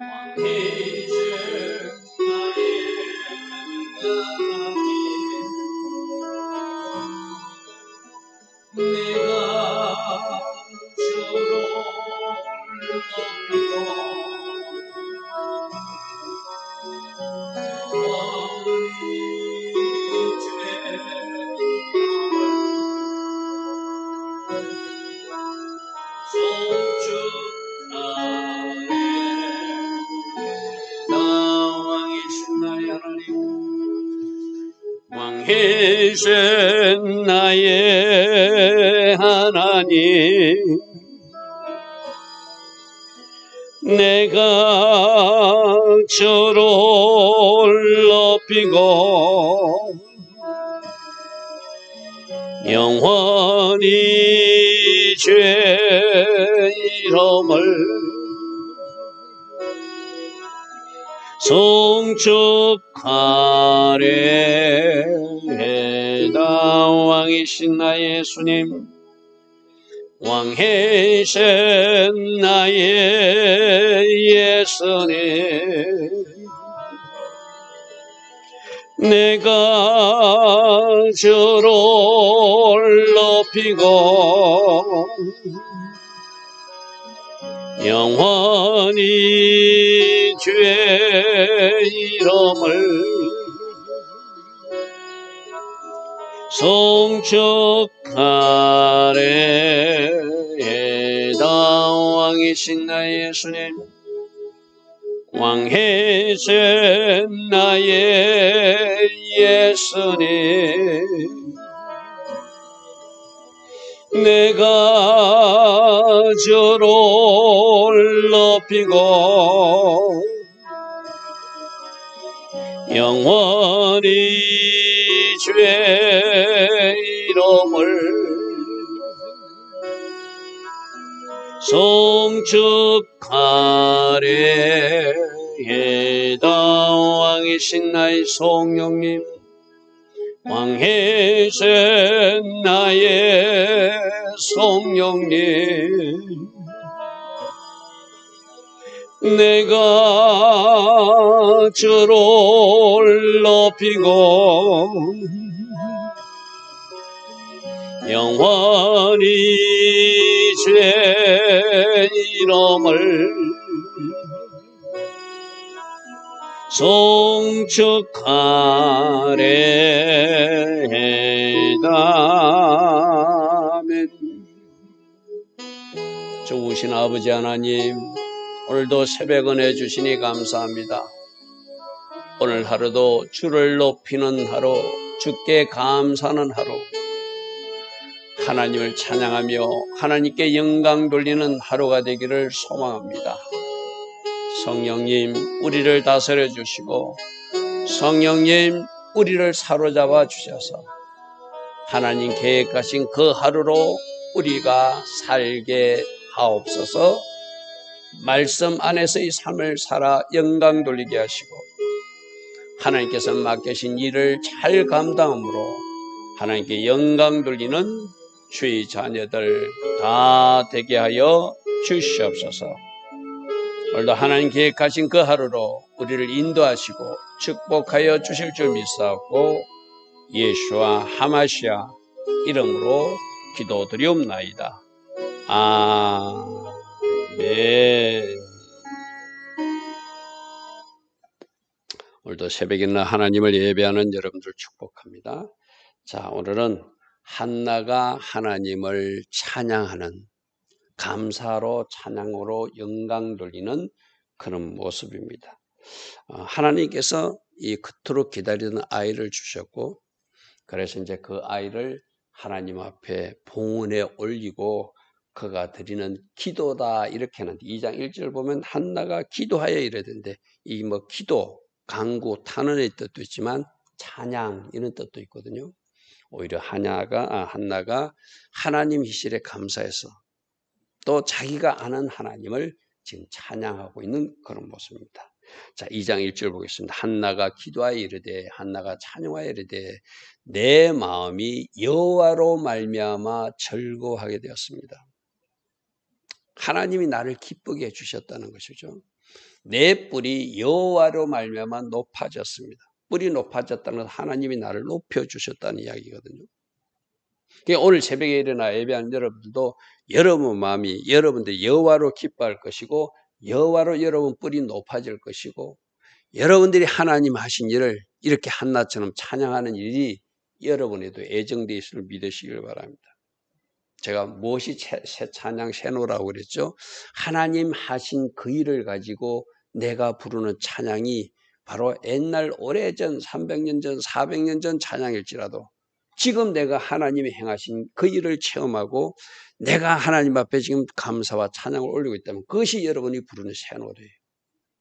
왕이신 내가 주를 높이고 왕이신 나의 하나님 내가 주를 높이고 영원히 주의 이름을 송축하리 왕이신 나의 예수님 왕이신 나의 예수님 내가 주를 높이고 영원히 주의 이름을 송축하리이다. 왕이신 나의 예수님 왕이신 나의 예수님 내가 주를 높이고 영원히 주의 이름을 송축하리이다. 왕이신 나의 성령님 왕이신 나의 성령님 내가 주를 높이고 영원히 주의 이름을 송축하리이다. 아멘. 좋으신 아버지 하나님 오늘도 새벽 은혜 주시니 감사합니다. 오늘 하루도 주를 높이는 하루 주께 감사하는 하루 하나님을 찬양하며 하나님께 영광 돌리는 하루가 되기를 소망합니다. 성령님 우리를 다스려 주시고 성령님 우리를 사로잡아 주셔서 하나님 계획하신 그 하루로 우리가 살게 하옵소서. 말씀 안에서의 삶을 살아 영광 돌리게 하시고 하나님께서 맡기신 일을 잘 감당함으로 하나님께 영광 돌리는 주의 자녀들 다 되게 하여 주시옵소서. 오늘도 하나님 계획하신 그 하루로 우리를 인도하시고 축복하여 주실 줄 믿사옵고 예수와 하마시아 이름으로 기도드리옵나이다. 아멘. 오늘도 새벽이나 하나님을 예배하는 여러분들 축복합니다. 자, 오늘은 한나가 하나님을 찬양하는 감사로 찬양으로 영광 돌리는 그런 모습입니다. 하나님께서 이 그토록 기다리던 아이를 주셨고 그래서 이제 그 아이를 하나님 앞에 봉헌에 올리고 그가 드리는 기도다 이렇게 하는데 2장 1절 보면 한나가 기도하여 이르던데 이 뭐 기도, 간구, 탄원의 뜻도 있지만 찬양 이런 뜻도 있거든요. 오히려 한나가 하나님 희실에 감사해서 또 자기가 아는 하나님을 지금 찬양하고 있는 그런 모습입니다. 자, 2장 1절 보겠습니다. 한나가 기도하여 이르되 한나가 찬양하여 이르되 내 마음이 여호와로 말미암아 즐거워하게 되었습니다. 하나님이 나를 기쁘게 해주셨다는 것이죠. 내 뿔이 여호와로 말미암아 높아졌습니다. 뿔이 높아졌다는 건 하나님이 나를 높여주셨다는 이야기거든요. 그러니까 오늘 새벽에 일어나 예배하는 여러분들도 여러분 마음이 여러분들 여호와로 기뻐할 것이고 여호와로 여러분 뿔이 높아질 것이고 여러분들이 하나님 하신 일을 이렇게 한나처럼 찬양하는 일이 여러분에도 예정되어 있음을 믿으시길 바랍니다. 제가 무엇이 새 찬양 새노라고 그랬죠? 하나님 하신 그 일을 가지고 내가 부르는 찬양이 바로 옛날 오래전 300년 전 400년 전 찬양일지라도 지금 내가 하나님이 행하신 그 일을 체험하고 내가 하나님 앞에 지금 감사와 찬양을 올리고 있다면 그것이 여러분이 부르는 새 노래예요.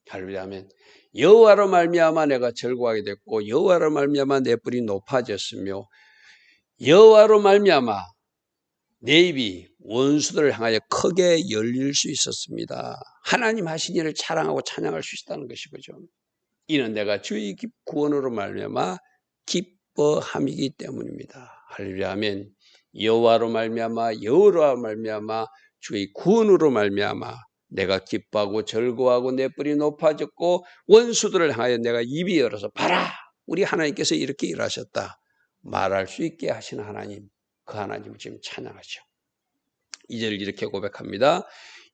할렐루야 아멘. 여호와로 말미암아 내가 즐거워하게 됐고 여호와로 말미암아 내 뿔이 높아졌으며 여호와로 말미암아 내 입이 원수들을 향하여 크게 열릴 수 있었습니다. 하나님 하신 일을 자랑하고 찬양할 수 있다는 것이죠. 이는 내가 주의 구원으로 말미암아 기뻐함이기 때문입니다. 할렐루야 아멘. 여호와로 말미암아 여호와로 말미암아 주의 구원으로 말미암아 내가 기뻐하고 즐거워하고 내 뿔이 높아졌고 원수들을 향하여 내가 입이 열어서 봐라 우리 하나님께서 이렇게 일하셨다 말할 수 있게 하시는 하나님, 그 하나님을 지금 찬양하죠. 2절 이렇게 고백합니다.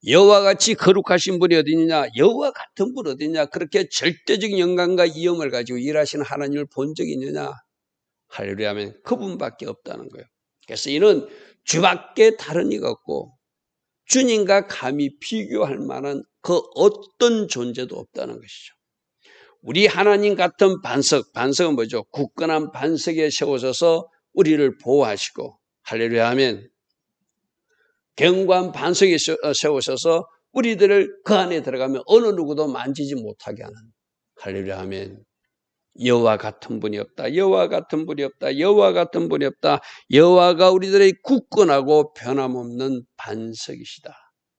여호와 같이 거룩하신 분이 어디냐, 여호와 같은 분 어디냐, 그렇게 절대적인 영광과 위엄을 가지고 일하시는 하나님을 본 적이 있느냐. 할렐루야 하면 그분밖에 없다는 거예요. 그래서 이는 주밖에 다른 이가 없고 주님과 감히 비교할 만한 그 어떤 존재도 없다는 것이죠. 우리 하나님 같은 반석은 뭐죠? 굳건한 반석에 세워져서 우리를 보호하시고, 할렐루야 하면 견고한 반석에 세우셔서 우리들을 그 안에 들어가면 어느 누구도 만지지 못하게 하는, 할렐루야 하면 여호와 같은 분이 없다. 여호와 같은 분이 없다. 여호와 같은 분이 없다. 여호와가 우리들의 굳건하고 변함없는 반석이시다.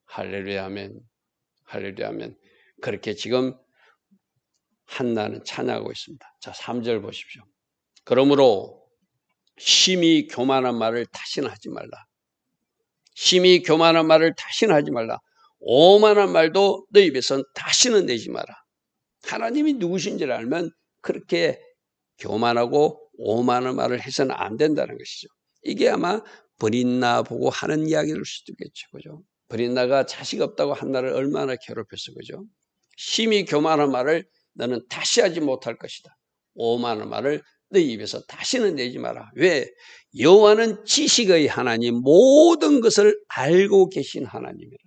할렐루야 아멘. 할렐루야 아멘. 그렇게 지금 한나는 찬양하고 있습니다. 자, 3절 보십시오. 그러므로 심히 교만한 말을 다시는 하지 말라. 심히 교만한 말을 다시는 하지 말라. 오만한 말도 너 입에선 다시는 내지 마라. 하나님이 누구신지를 알면 그렇게 교만하고 오만한 말을 해서는 안 된다는 것이죠. 이게 아마 브린나 보고 하는 이야기일 수도 있겠죠. 그죠? 브린나가 자식 없다고 한나를 얼마나 괴롭혔어. 그죠? 심히 교만한 말을 너는 다시 하지 못할 것이다. 오만한 말을 너 입에서 다시는 내지 마라. 왜? 여호와는 지식의 하나님, 모든 것을 알고 계신 하나님이라.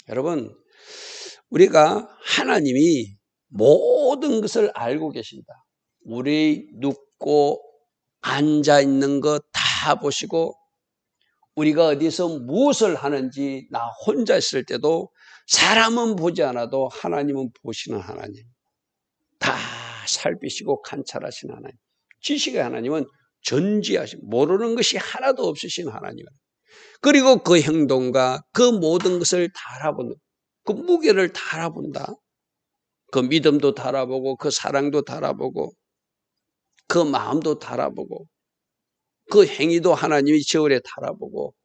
여러분, 우리가 하나님이 모든 것을 알고 계신다. 우리 눕고 앉아있는 것 다 보시고 우리가 어디서 무엇을 하는지 나 혼자 있을 때도 사람은 보지 않아도 하나님은 보시는 하나님. 다 살피시고 관찰하시는 하나님. 지식의 하나님은 전지하신 모르는 것이 하나도 없으신 하나님이에요. 그리고 그 행동과 그 모든 것을 다 알아보는, 그 무게를 다 알아본다. 그 믿음도 다 알아보고 그 사랑도 다 알아보고 그 마음도 다 알아보고 그 행위도 하나님이 저울에 다 알아보고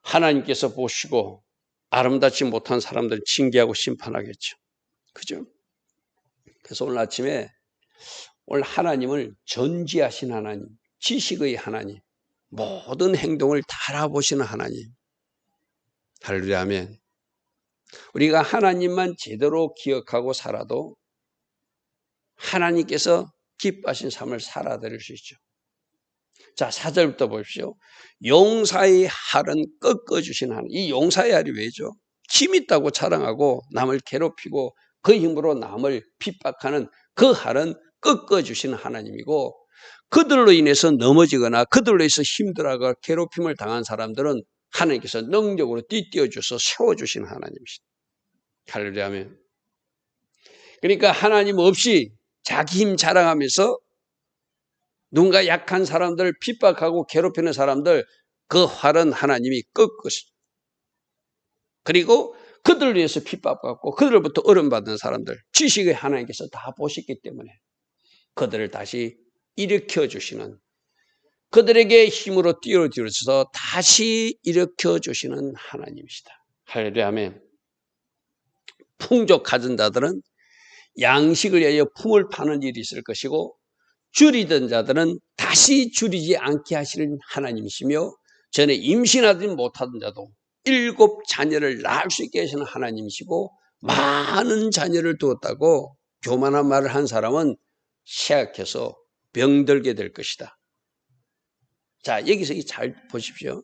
하나님께서 보시고 아름답지 못한 사람들은 징계하고 심판하겠죠. 그죠? 그래서 오늘 아침에 오늘 하나님을 전지하신 하나님, 지식의 하나님, 모든 행동을 다 알아보시는 하나님. 할렐루야 아멘. 우리가 하나님만 제대로 기억하고 살아도 하나님께서 기뻐하신 삶을 살아드릴 수 있죠. 자, 4절부터 보십시오. 용사의 할은 꺾어주신 하나님. 이 용사의 할이 왜죠? 힘 있다고 자랑하고 남을 괴롭히고 그 힘으로 남을 핍박하는 그 할은 꺾어주시는 하나님이고 그들로 인해서 넘어지거나 그들로 인해서 힘들어하거나 괴롭힘을 당한 사람들은 하나님께서 능력으로 띠띠어줘서 세워주시는 하나님이시다. 할렐루야 아멘. 그러니까 하나님 없이 자기 힘 자랑하면서 누군가 약한 사람들 핍박하고 괴롭히는 사람들 그 활은 하나님이 꺾으시죠. 그리고 그들을 위해서 핍박받고 그들로부터 어려움받는 사람들 지식의 하나님께서 다 보셨기 때문에 그들을 다시 일으켜주시는 그들에게 힘으로 뛰어들어서 다시 일으켜주시는 하나님이시다. 할렐루야 아멘. 풍족하던 자들은 양식을 위하여 품을 파는 일이 있을 것이고, 줄이던 자들은 다시 줄이지 않게 하시는 하나님이시며, 전에 임신하지 못하던 자도 7 자녀를 낳을 수 있게 하시는 하나님이시고, 많은 자녀를 두었다고 교만한 말을 한 사람은 쇠약해서 병들게 될 것이다. 자, 여기서 잘 보십시오.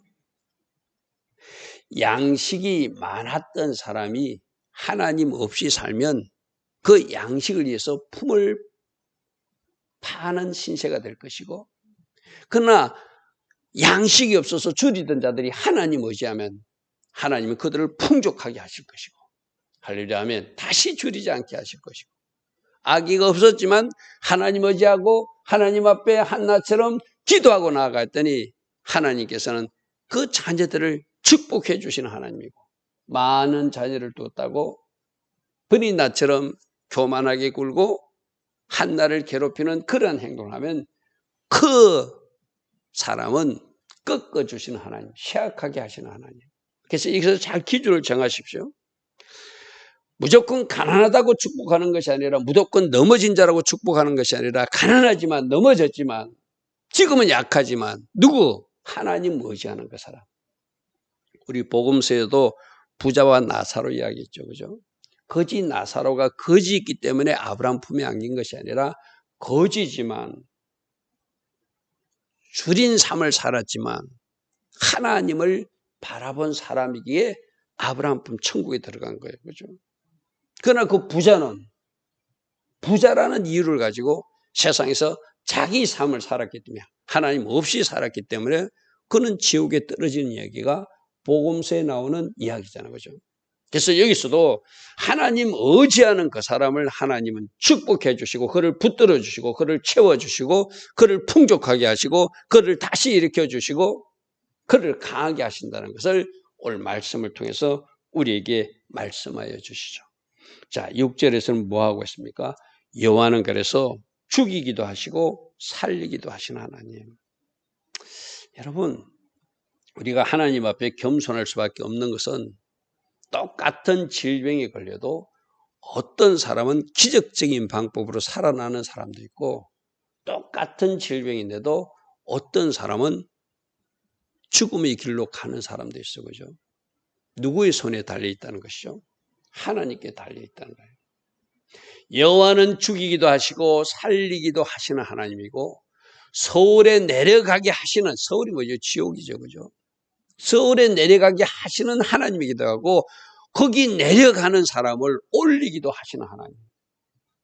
양식이 많았던 사람이 하나님 없이 살면 그 양식을 위해서 품을 파는 신세가 될 것이고, 그러나 양식이 없어서 줄이던 자들이 하나님 의지하면 하나님은 그들을 풍족하게 하실 것이고, 할렐루야 하면 다시 줄이지 않게 하실 것이고, 아기가 없었지만 하나님 의지하고 하나님 앞에 한나처럼 기도하고 나아갔더니 하나님께서는 그 자녀들을 축복해 주시는 하나님이고, 많은 자녀를 두었다고 브니나처럼 교만하게 굴고 한나를 괴롭히는 그런 행동을 하면 그 사람은 꺾어주시는 하나님, 쇠약하게 하시는 하나님. 그래서 여기서 잘 기준을 정하십시오. 무조건 가난하다고 축복하는 것이 아니라, 무조건 넘어진 자라고 축복하는 것이 아니라, 가난하지만 넘어졌지만 지금은 약하지만 누구? 하나님 의지하는 그 사람. 우리 복음서에도 부자와 나사로 이야기했죠, 그죠? 거지 나사로가 거지있기 때문에 아브라함 품에 안긴 것이 아니라, 거지지만 줄인 삶을 살았지만 하나님을 바라본 사람이기에 아브라함 품 천국에 들어간 거예요, 그죠? 그러나 그 부자는 부자라는 이유를 가지고 세상에서 자기 삶을 살았기 때문에, 하나님 없이 살았기 때문에 그는 지옥에 떨어지는 이야기가 복음서에 나오는 이야기잖아요, 그죠? 그래서 여기서도 하나님 의지하는 그 사람을 하나님은 축복해 주시고, 그를 붙들어 주시고, 그를 채워 주시고, 그를 풍족하게 하시고, 그를 다시 일으켜 주시고, 그를 강하게 하신다는 것을 오늘 말씀을 통해서 우리에게 말씀하여 주시죠. 자, 6절에서는 뭐 하고 있습니까? 여호와는 그래서 죽이기도 하시고 살리기도 하시는 하나님. 여러분, 우리가 하나님 앞에 겸손할 수밖에 없는 것은, 똑같은 질병에 걸려도 어떤 사람은 기적적인 방법으로 살아나는 사람도 있고, 똑같은 질병인데도 어떤 사람은 죽음의 길로 가는 사람도 있어, 그죠? 누구의 손에 달려 있다는 것이죠? 하나님께 달려 있다는 거예요. 여호와는 죽이기도 하시고 살리기도 하시는 하나님이고, 서울에 내려가게 하시는, 서울이 뭐죠? 지옥이죠, 그죠? 서울에 내려가게 하시는 하나님이기도 하고, 거기 내려가는 사람을 올리기도 하시는 하나님.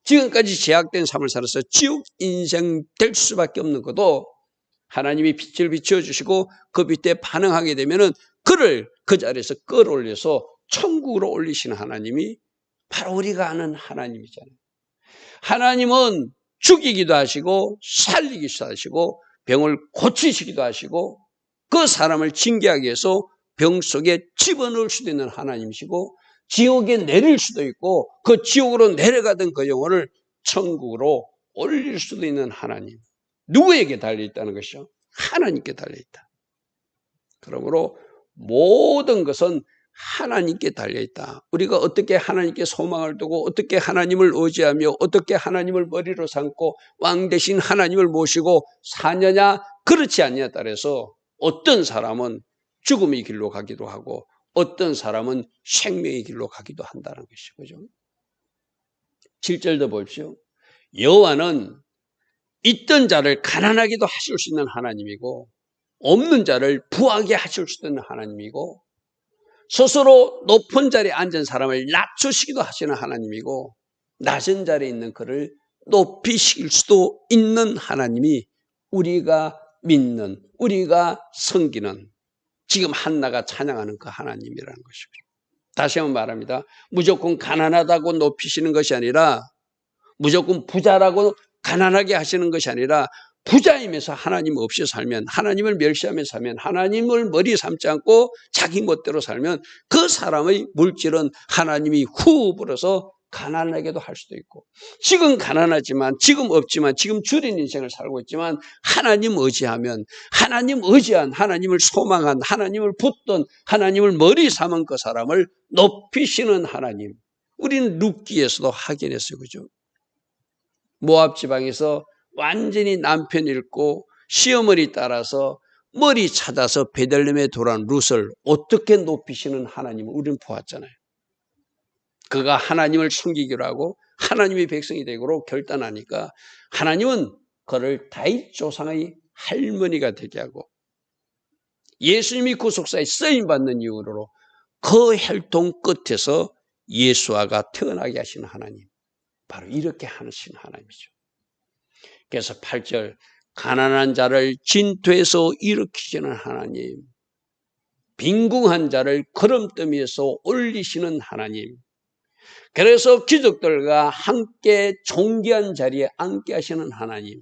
지금까지 제약된 삶을 살아서 지옥 인생 될 수밖에 없는 것도 하나님이 빛을 비춰주시고 그 빛에 반응하게 되면은 그를 그 자리에서 끌어올려서 천국으로 올리시는 하나님이 바로 우리가 아는 하나님이잖아요. 하나님은 죽이기도 하시고 살리기도 하시고 병을 고치시기도 하시고 그 사람을 징계하기 위해서 병 속에 집어넣을 수도 있는 하나님이시고, 지옥에 내릴 수도 있고 그 지옥으로 내려가던 그 영혼을 천국으로 올릴 수도 있는 하나님. 누구에게 달려있다는 것이죠? 하나님께 달려있다. 그러므로 모든 것은 하나님께 달려있다. 우리가 어떻게 하나님께 소망을 두고, 어떻게 하나님을 의지하며, 어떻게 하나님을 머리로 삼고 왕 대신 하나님을 모시고 사느냐, 그렇지 않냐에 따라서 어떤 사람은 죽음의 길로 가기도 하고 어떤 사람은 생명의 길로 가기도 한다는 것이죠. 7절도 보십시오. 여호와는 있던 자를 가난하게도 하실 수 있는 하나님이고, 없는 자를 부하게 하실 수 있는 하나님이고, 스스로 높은 자리에 앉은 사람을 낮추시기도 하시는 하나님이고, 낮은 자리에 있는 그를 높이실 수도 있는 하나님이 우리가 믿는, 우리가 섬기는, 지금 한나가 찬양하는 그 하나님이라는 것입니다. 다시 한번 말합니다. 무조건 가난하다고 높이시는 것이 아니라, 무조건 부자라고 가난하게 하시는 것이 아니라, 부자이면서 하나님 없이 살면, 하나님을 멸시하며 살면, 하나님을 머리 삼지 않고 자기 멋대로 살면 그 사람의 물질은 하나님이 후 불어서 가난하게도 할 수도 있고, 지금 가난하지만, 지금 없지만, 지금 줄인 인생을 살고 있지만 하나님 의지하면, 하나님 의지한, 하나님을 소망한, 하나님을 붙든, 하나님을 머리 삼은 그 사람을 높이시는 하나님, 우리는 룻기에서도 확인했어요. 그죠? 모압 지방에서 완전히 남편 잃고 시어머니 따라서 머리 찾아서 베들레헴에 돌아온 룻을 어떻게 높이시는 하나님을 우리는 보았잖아요. 그가 하나님을 숨기기로 하고 하나님의 백성이 되기로 결단하니까 하나님은 그를 다윗 조상의 할머니가 되게 하고 예수님이 구속사에 쓰임받는 이유로 그 혈통 끝에서 예수아가 태어나게 하시는 하나님, 바로 이렇게 하시는 하나님이죠. 그래서 8절 가난한 자를 진토에서 일으키시는 하나님, 빈궁한 자를 거름더미에서 올리시는 하나님, 그래서 귀족들과 함께 존귀한 자리에 앉게 하시는 하나님,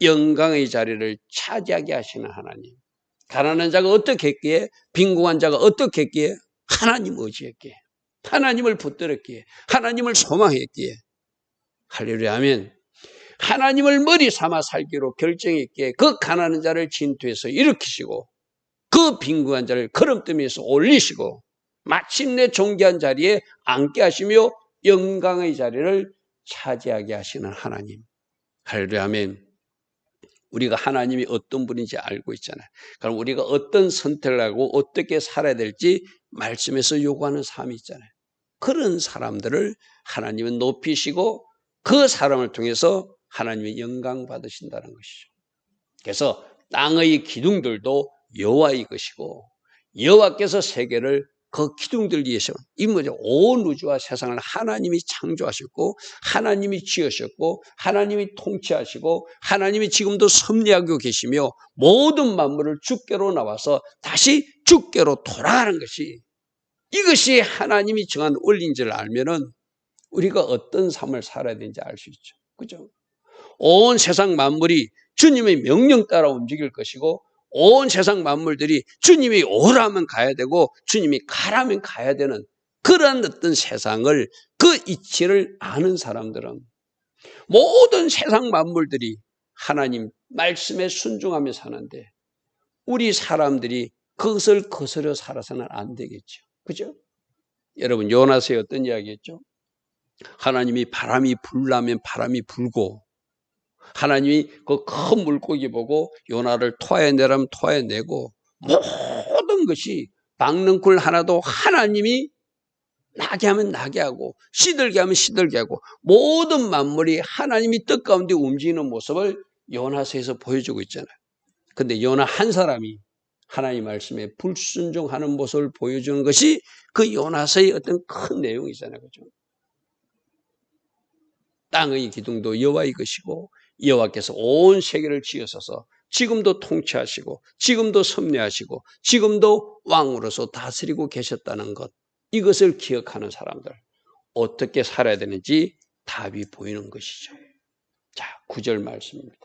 영광의 자리를 차지하게 하시는 하나님, 가난한 자가 어떻게 했기에, 빈궁한 자가 어떻게 했기에, 하나님 의지했기에, 하나님을 붙들었기에, 하나님을 소망했기에, 할렐루야 하면 하나님을 머리 삼아 살기로 결정했기에 그 가난한 자를 진토에서 일으키시고 그 빈궁한 자를 거름더미에서 올리시고 마침내 존귀한 자리에 앉게 하시며 영광의 자리를 차지하게 하시는 하나님. 할렐루야 아멘. 우리가 하나님이 어떤 분인지 알고 있잖아요. 그럼 우리가 어떤 선택을 하고 어떻게 살아야 될지 말씀에서 요구하는 삶이 있잖아요. 그런 사람들을 하나님은 높이시고 그 사람을 통해서 하나님의 영광 받으신다는 것이죠. 그래서 땅의 기둥들도 여호와의 것이고 여호와께서 세계를 그 기둥들 위해서 이 뭐죠? 온 우주와 세상을 하나님이 창조하셨고 하나님이 지으셨고 하나님이 통치하시고 하나님이 지금도 섭리하고 계시며 모든 만물을 주께로 나와서 다시 주께로 돌아가는 것이 이것이 하나님이 정한 원리인 줄 알면은 우리가 어떤 삶을 살아야 되는지 알 수 있죠. 그죠? 온 세상 만물이 주님의 명령 따라 움직일 것이고 온 세상 만물들이 주님이 오라면 가야 되고 주님이 가라면 가야 되는 그런 어떤 세상을 그 이치를 아는 사람들은 모든 세상 만물들이 하나님 말씀에 순종하며 사는데 우리 사람들이 그것을 거스려 살아서는 안 되겠죠. 그죠? 여러분 요나서에 어떤 이야기했죠? 하나님이 바람이 불라면 바람이 불고 하나님이 그 큰 물고기 보고 요나를 토해내라면 토해내고 모든 것이 박능쿨 하나도 하나님이 나게 하면 나게 하고 시들게 하면 시들게 하고 모든 만물이 하나님이 뜻 가운데 움직이는 모습을 요나서에서 보여주고 있잖아요. 근데 요나 한 사람이 하나님 말씀에 불순종하는 모습을 보여주는 것이 그 요나서의 어떤 큰 내용이잖아요. 그죠? 땅의 기둥도 여호와의 것이고 여호와께서 온 세계를 지으셔서 지금도 통치하시고 지금도 섭리하시고 지금도 왕으로서 다스리고 계셨다는 것, 이것을 기억하는 사람들 어떻게 살아야 되는지 답이 보이는 것이죠. 자, 9절 말씀입니다.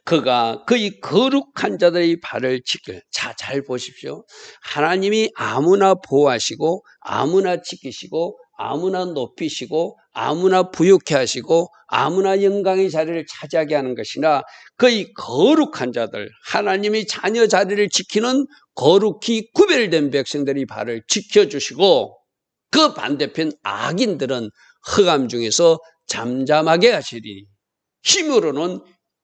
그가 그의 거룩한 자들의 발을 지킬. 자, 잘 보십시오. 하나님이 아무나 보호하시고 아무나 지키시고 아무나 높이시고 아무나 부유케 하시고 아무나 영광의 자리를 차지하게 하는 것이나 그의 거룩한 자들, 하나님이 자녀 자리를 지키는 거룩히 구별된 백성들의 발을 지켜주시고 그 반대편 악인들은 흑암 중에서 잠잠하게 하시리니 힘으로는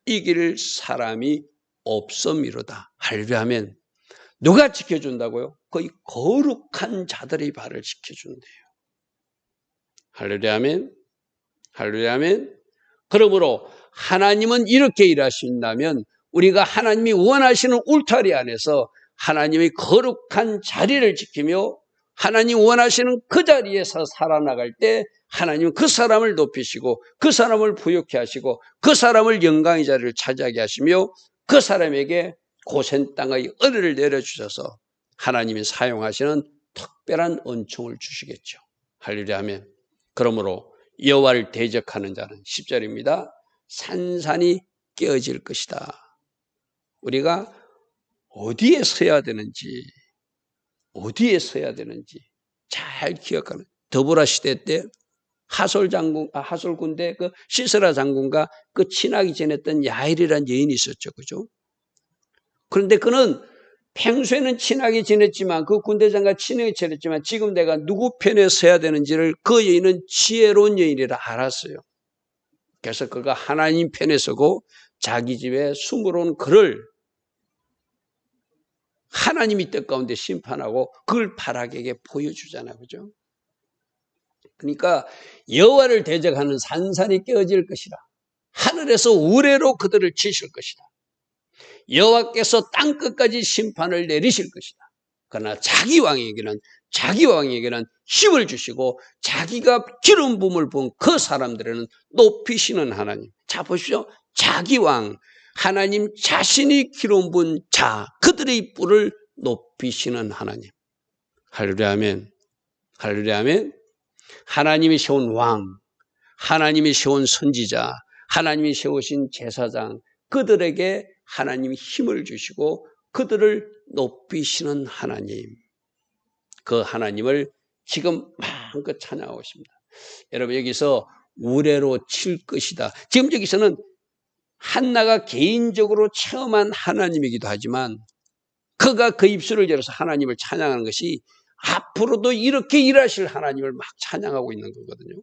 이길 사람이 없음이로다. 할렐루야 하면 누가 지켜준다고요? 거의 거룩한 자들의 발을 지켜준대요. 할렐루야 아멘. 할렐루야 아멘. 그러므로 하나님은 이렇게 일하신다면 우리가 하나님이 원하시는 울타리 안에서 하나님의 거룩한 자리를 지키며 하나님 원하시는 그 자리에서 살아나갈 때 하나님은 그 사람을 높이시고 그 사람을 부유케 하시고 그 사람을 영광의 자리를 차지하게 하시며 그 사람에게 고센 땅의 은혜를 내려주셔서 하나님이 사용하시는 특별한 은총을 주시겠죠. 할렐루야 아멘. 그러므로 여호와를 대적하는 자는 10절입니다. 산산이 깨어질 것이다. 우리가 어디에 서야 되는지 잘 기억하는. 더보라 시대 때 하솔 군대 그 시스라 장군과 그 친하게 지냈던 야엘이라는 여인이 있었죠. 그죠? 그런데 그는 평소에는 친하게 지냈지만 그 군대장과 친하게 지냈지만 지금 내가 누구 편에 서야 되는지를 그 여인은 지혜로운 여인이라 알았어요. 그래서 그가 하나님 편에 서고 자기 집에 숨어온 그를 하나님이 뜻 가운데 심판하고 그걸 바라게에게 보여주잖아요. 그죠? 그러니까 여호와를 대적하는 산산이 깨어질 것이라. 하늘에서 우레로 그들을 치실 것이다. 여호와께서 땅끝까지 심판을 내리실 것이다. 그러나 자기 왕에게는 힘을 주시고 자기가 기름 부음을 부은 그 사람들에는 높이시는 하나님. 자 보십시오. 자기 왕 하나님 자신이 기름 부은 자 그들의 뿔을 높이시는 하나님. 할렐루야 아멘. 할렐루야 아멘. 하나님이 세운 왕, 하나님이 세운 선지자, 하나님이 세우신 제사장 그들에게 하나님이 힘을 주시고 그들을 높이시는 하나님. 그 하나님을 지금 마음껏 찬양하고 있습니다. 여러분 여기서 우레로 칠 것이다. 지금 여기서는 한나가 개인적으로 체험한 하나님이기도 하지만 그가 그 입술을 열어서 하나님을 찬양하는 것이 앞으로도 이렇게 일하실 하나님을 막 찬양하고 있는 거거든요.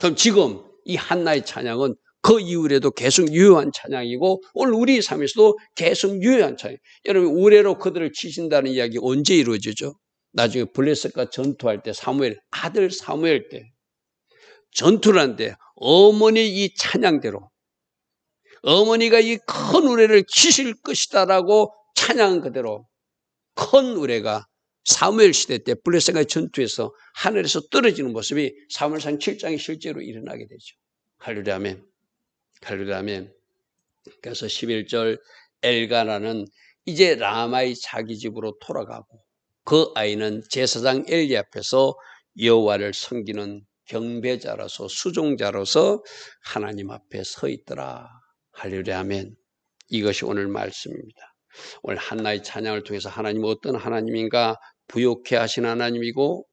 그럼 지금 이 한나의 찬양은 그 이후에도 계속 유효한 찬양이고 오늘 우리 삶에서도 계속 유효한 찬양. 여러분 우레로 그들을 치신다는 이야기 언제 이루어지죠? 나중에 블레셋과 전투할 때 사무엘 아들 사무엘 때 전투를 하는데 어머니 이 찬양대로 어머니가 이 큰 우레를 치실 것이다라고 찬양한 그대로 큰 우레가 사무엘 시대 때 블레셋과의 전투에서 하늘에서 떨어지는 모습이 사무엘상 7장에 실제로 일어나게 되죠. 할렐루야 아멘. 할렐루야 아멘. 그래서 11절 엘가나는 이제 라마의 자기 집으로 돌아가고 그 아이는 제사장 엘리 앞에서 여호와를 섬기는 경배자로서 수종자로서 하나님 앞에 서 있더라. 할렐루야 아멘. 이것이 오늘 말씀입니다. 오늘 한나의 찬양을 통해서 하나님은 어떤 하나님인가 부욕해 하신 하나님이고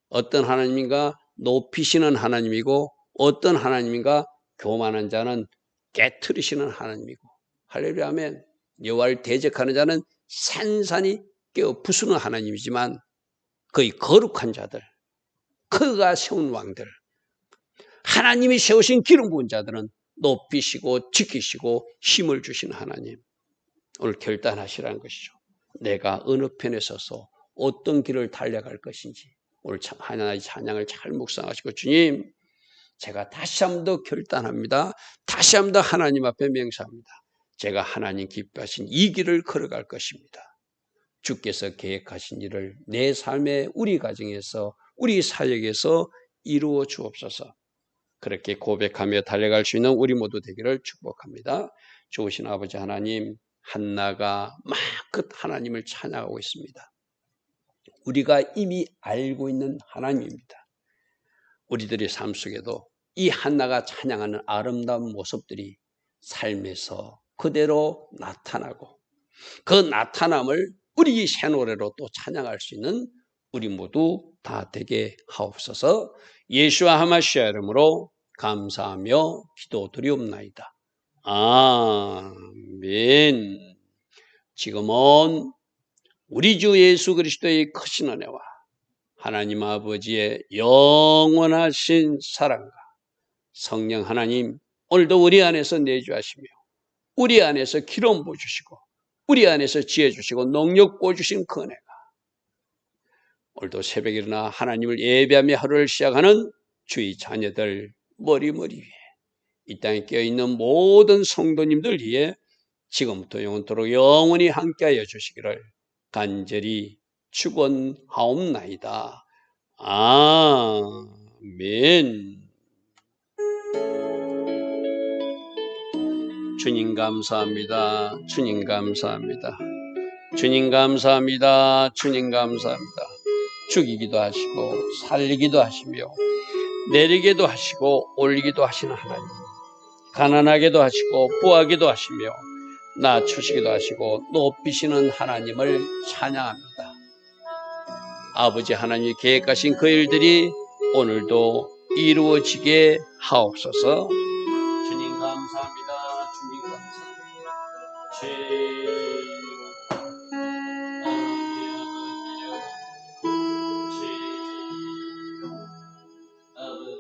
어떤 하나님인가 높이시는 하나님이고 어떤 하나님인가 교만한 자는 깨트리시는 하나님이고 할렐루야 아멘. 여호와를 대적하는 자는 산산이 깨어 부수는 하나님이지만 거의 거룩한 자들 그가 세운 왕들 하나님이 세우신 기름 부은 자들은 높이시고 지키시고 힘을 주신 하나님. 오늘 결단하시라는 것이죠. 내가 어느 편에 서서 어떤 길을 달려갈 것인지 오늘 참 하나의 찬양을 잘 묵상하시고 주님 제가 다시 한 번 더 결단합니다. 다시 한 번 더 하나님 앞에 맹세합니다. 제가 하나님 기뻐하신 이 길을 걸어갈 것입니다. 주께서 계획하신 일을 내 삶의 우리 가정에서 우리 사역에서 이루어 주옵소서. 그렇게 고백하며 달려갈 수 있는 우리 모두 되기를 축복합니다. 좋으신 아버지 하나님 한나가 마음껏 하나님을 찬양하고 있습니다. 우리가 이미 알고 있는 하나님입니다. 우리들의 삶 속에도 이 한나가 찬양하는 아름다운 모습들이 삶에서 그대로 나타나고 그 나타남을 우리 새 노래로 또 찬양할 수 있는 우리 모두 다 되게 하옵소서. 예수와 하마시아 이름으로 감사하며 기도드리옵나이다. 아멘. 지금은 우리 주 예수 그리스도의 크신 은혜와 하나님 아버지의 영원하신 사랑과 성령 하나님 오늘도 우리 안에서 내주하시며 우리 안에서 기름 부어주시고 우리 안에서 지혜 주시고 능력 부어주신 그 은혜가 오늘도 새벽에 일어나 하나님을 예배하며 하루를 시작하는 주의 자녀들 머리 위에 이 땅에 깨어있는 모든 성도님들 위해 지금부터 영원토록 영원히 함께하여 주시기를 간절히 축원하옵나이다. 아멘. 주님 감사합니다. 주님 감사합니다. 주님 감사합니다. 주님 감사합니다. 죽이기도 하시고 살리기도 하시며 내리기도 하시고 올리기도 하시는 하나님, 가난하게도 하시고 부하게도 하시며 낮추시기도 하시고 높이시는 하나님을 찬양합니다. 아버지 하나님이 계획하신 그 일들이 오늘도 이루어지게 하옵소서.